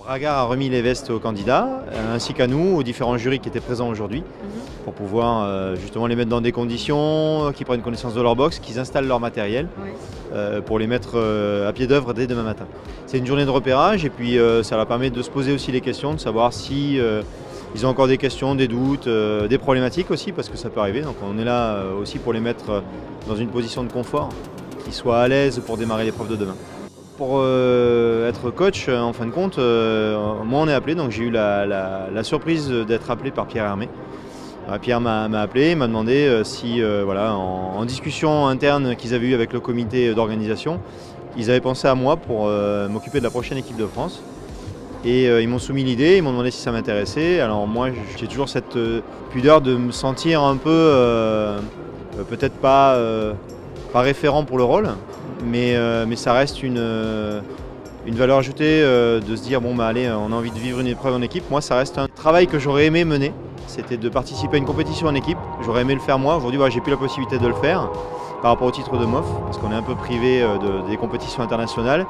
Ragar a remis les vestes aux candidats, ainsi qu'à nous, aux différents jurys qui étaient présents aujourd'hui, pour pouvoir justement les mettre dans des conditions, qu'ils prennent connaissance de leur box, qu'ils installent leur matériel, pour les mettre à pied d'œuvre dès demain matin. C'est une journée de repérage et puis ça leur permet de se poser aussi les questions, de savoir si ils ont encore des questions, des doutes, des problématiques aussi, parce que ça peut arriver. Donc on est là aussi pour les mettre dans une position de confort, qu'ils soient à l'aise pour démarrer l'épreuve de demain. Pour être coach, en fin de compte, moi on est appelé, donc j'ai eu la surprise d'être appelé par Pierre Hermé. Pierre m'a appelé, m'a demandé si, voilà, en discussion interne qu'ils avaient eue avec le comité d'organisation, ils avaient pensé à moi pour m'occuper de la prochaine équipe de France. Et ils m'ont soumis l'idée, ils m'ont demandé si ça m'intéressait. Alors moi j'ai toujours cette pudeur de me sentir un peu, peut-être pas référent pour le rôle, mais ça reste une valeur ajoutée de se dire bon bah allez, on a envie de vivre une épreuve en équipe. Moi ça reste un travail que j'aurais aimé mener, c'était de participer à une compétition en équipe. J'aurais aimé le faire moi, aujourd'hui j'ai plus la possibilité de le faire par rapport au titre de MOF, parce qu'on est un peu privé des compétitions internationales.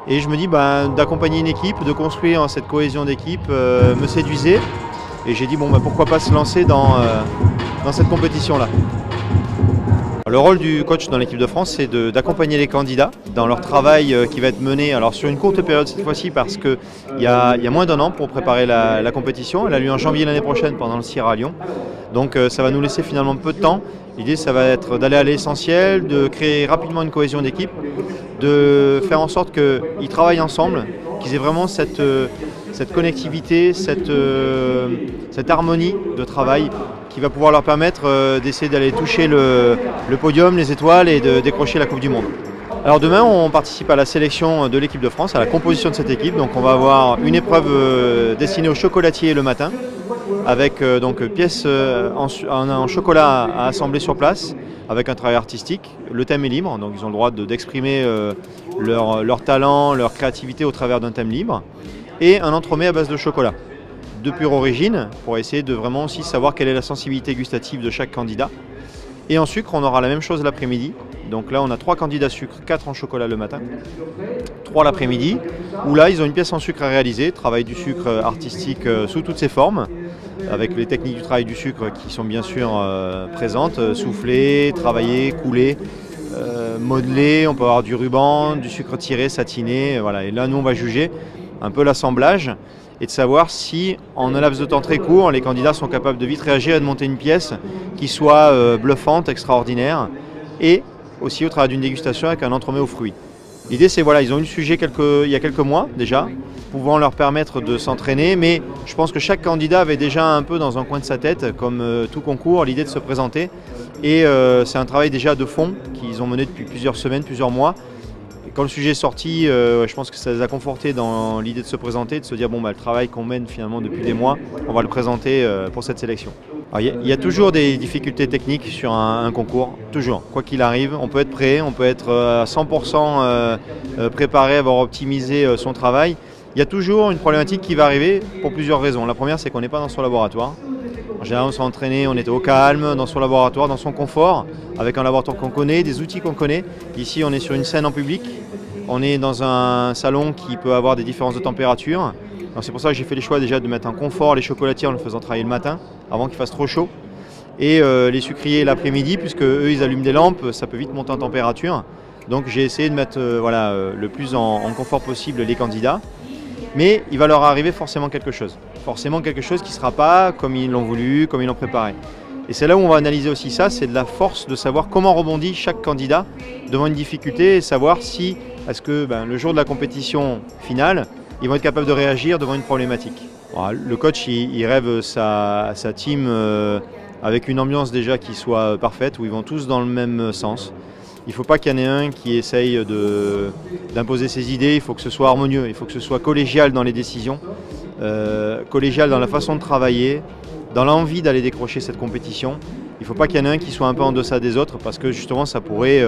Et je me dis d'accompagner une équipe, de construire cette cohésion d'équipe me séduisait. Et j'ai dit bon pourquoi pas se lancer dans cette compétition-là. Le rôle du coach dans l'équipe de France, c'est d'accompagner les candidats dans leur travail qui va être mené alors sur une courte période cette fois-ci, parce qu'il y a moins d'un an pour préparer la compétition. Elle a lieu en janvier l'année prochaine pendant le CIRA à Lyon. Donc ça va nous laisser finalement peu de temps. L'idée, ça va être d'aller à l'essentiel, de créer rapidement une cohésion d'équipe, de faire en sorte qu'ils travaillent ensemble, qu'ils aient vraiment cette connectivité, cette harmonie de travail qui va pouvoir leur permettre d'essayer d'aller toucher le podium, les étoiles et de décrocher la Coupe du Monde. Alors demain, on participe à la sélection de l'équipe de France, à la composition de cette équipe. Donc on va avoir une épreuve destinée aux chocolatiers le matin, avec donc pièces en chocolat à assembler sur place, avec un travail artistique. Le thème est libre, donc ils ont le droit d'exprimer leur talent, leur créativité au travers d'un thème libre. Et un entremets à base de chocolat, de pure origine, pour essayer de vraiment aussi savoir quelle est la sensibilité gustative de chaque candidat. Et en sucre, on aura la même chose l'après-midi. Donc là, on a 3 candidats sucre, 4 en chocolat le matin, 3 l'après-midi, où là, ils ont une pièce en sucre à réaliser, travail du sucre artistique sous toutes ses formes, avec les techniques du travail du sucre qui sont bien sûr présentes, souffler, travailler, couler, modeler, on peut avoir du ruban, du sucre tiré, satiné, voilà. Et là, nous, on va juger un peu l'assemblage et de savoir si, en un laps de temps très court, les candidats sont capables de vite réagir et de monter une pièce qui soit bluffante, extraordinaire, et aussi au travers d'une dégustation avec un entremets aux fruits. L'idée, c'est voilà, ils ont eu le sujet il y a quelques mois déjà, pouvant leur permettre de s'entraîner, mais je pense que chaque candidat avait déjà un peu dans un coin de sa tête, comme tout concours, l'idée de se présenter. Et c'est un travail déjà de fond qu'ils ont mené depuis plusieurs semaines, plusieurs mois. Et quand le sujet est sorti, je pense que ça les a confortés dans l'idée de se présenter, de se dire bon le travail qu'on mène finalement depuis des mois, on va le présenter pour cette sélection. Il y a toujours des difficultés techniques sur un concours, toujours, quoi qu'il arrive. On peut être prêt, on peut être à 100% préparé, avoir optimisé son travail. Il y a toujours une problématique qui va arriver pour plusieurs raisons. La première, c'est qu'on n'est pas dans son laboratoire. En général, on s'est entraîné, on était au calme, dans son laboratoire, dans son confort, avec un laboratoire qu'on connaît, des outils qu'on connaît. Ici, on est sur une scène en public. On est dans un salon qui peut avoir des différences de température. C'est pour ça que j'ai fait le choix déjà de mettre en confort les chocolatiers en le faisant travailler le matin, avant qu'il fasse trop chaud. Et les sucriers l'après-midi, puisque eux, ils allument des lampes, ça peut vite monter en température. Donc j'ai essayé de mettre le plus en confort possible les candidats. Mais il va leur arriver forcément quelque chose. Forcément quelque chose qui ne sera pas comme ils l'ont voulu, comme ils l'ont préparé. Et c'est là où on va analyser aussi ça, c'est de la force de savoir comment rebondit chaque candidat devant une difficulté et savoir si, est-ce que le jour de la compétition finale, ils vont être capables de réagir devant une problématique. Voilà, le coach, il rêve sa team avec une ambiance déjà qui soit parfaite, où ils vont tous dans le même sens. Il ne faut pas qu'il y en ait un qui essaye d'imposer ses idées, il faut que ce soit harmonieux, il faut que ce soit collégial dans les décisions, collégial dans la façon de travailler, dans l'envie d'aller décrocher cette compétition. Il ne faut pas qu'il y en ait un qui soit un peu en deçà des autres, parce que justement ça pourrait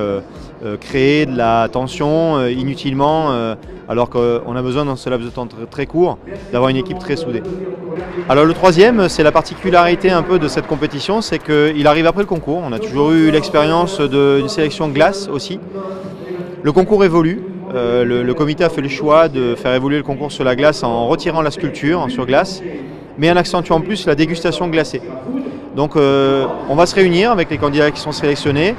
créer de la tension inutilement, alors qu'on a besoin dans ce laps de temps très court d'avoir une équipe très soudée. Alors le troisième, c'est la particularité un peu de cette compétition, c'est qu'il arrive après le concours. On a toujours eu l'expérience d'une sélection glace aussi. Le concours évolue, le comité a fait le choix de faire évoluer le concours sur la glace en retirant la sculpture sur glace, mais en accentuant en plus la dégustation glacée. Donc on va se réunir avec les candidats qui sont sélectionnés.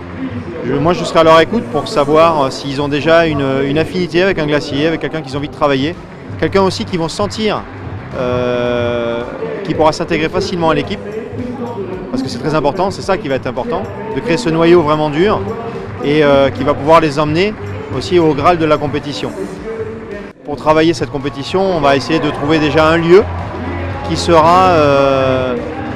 Moi je serai à leur écoute pour savoir s'ils ont déjà une affinité avec un glacier, avec quelqu'un qu'ils ont envie de travailler, quelqu'un aussi qui vont sentir qui pourra s'intégrer facilement à l'équipe, parce que c'est très important, c'est ça qui va être important, de créer ce noyau vraiment dur et qui va pouvoir les emmener aussi au Graal de la compétition. Pour travailler cette compétition, on va essayer de trouver déjà un lieu qui sera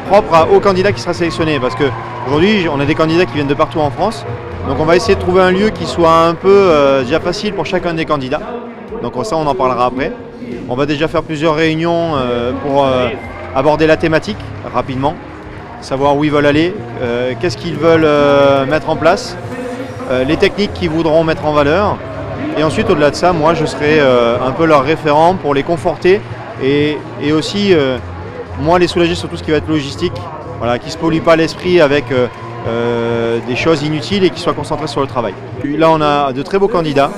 propre au candidat qui sera sélectionné, parce qu'aujourd'hui on a des candidats qui viennent de partout en France, donc on va essayer de trouver un lieu qui soit un peu déjà facile pour chacun des candidats. Donc ça on en parlera après. On va déjà faire plusieurs réunions pour aborder la thématique rapidement, savoir où ils veulent aller, qu'est-ce qu'ils veulent mettre en place, les techniques qu'ils voudront mettre en valeur. Et ensuite, au-delà de ça, moi, je serai un peu leur référent pour les conforter et aussi, moi, les soulager sur tout ce qui va être logistique, voilà, qui ne se pollue pas l'esprit avec des choses inutiles et qui soient concentrés sur le travail. Là, on a de très beaux candidats.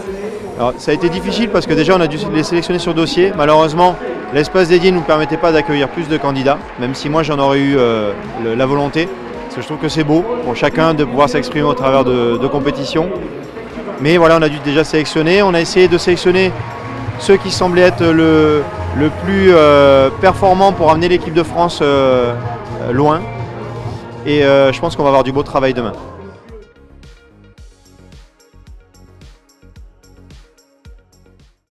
Alors, ça a été difficile parce que déjà, on a dû les sélectionner sur dossier. Malheureusement, l'espace dédié ne nous permettait pas d'accueillir plus de candidats, même si moi, j'en aurais eu la volonté. Parce que je trouve que c'est beau pour chacun de pouvoir s'exprimer au travers de compétitions. Mais voilà, on a dû déjà sélectionner. On a essayé de sélectionner ceux qui semblaient être le plus performant pour amener l'équipe de France loin. Et je pense qu'on va avoir du beau travail demain.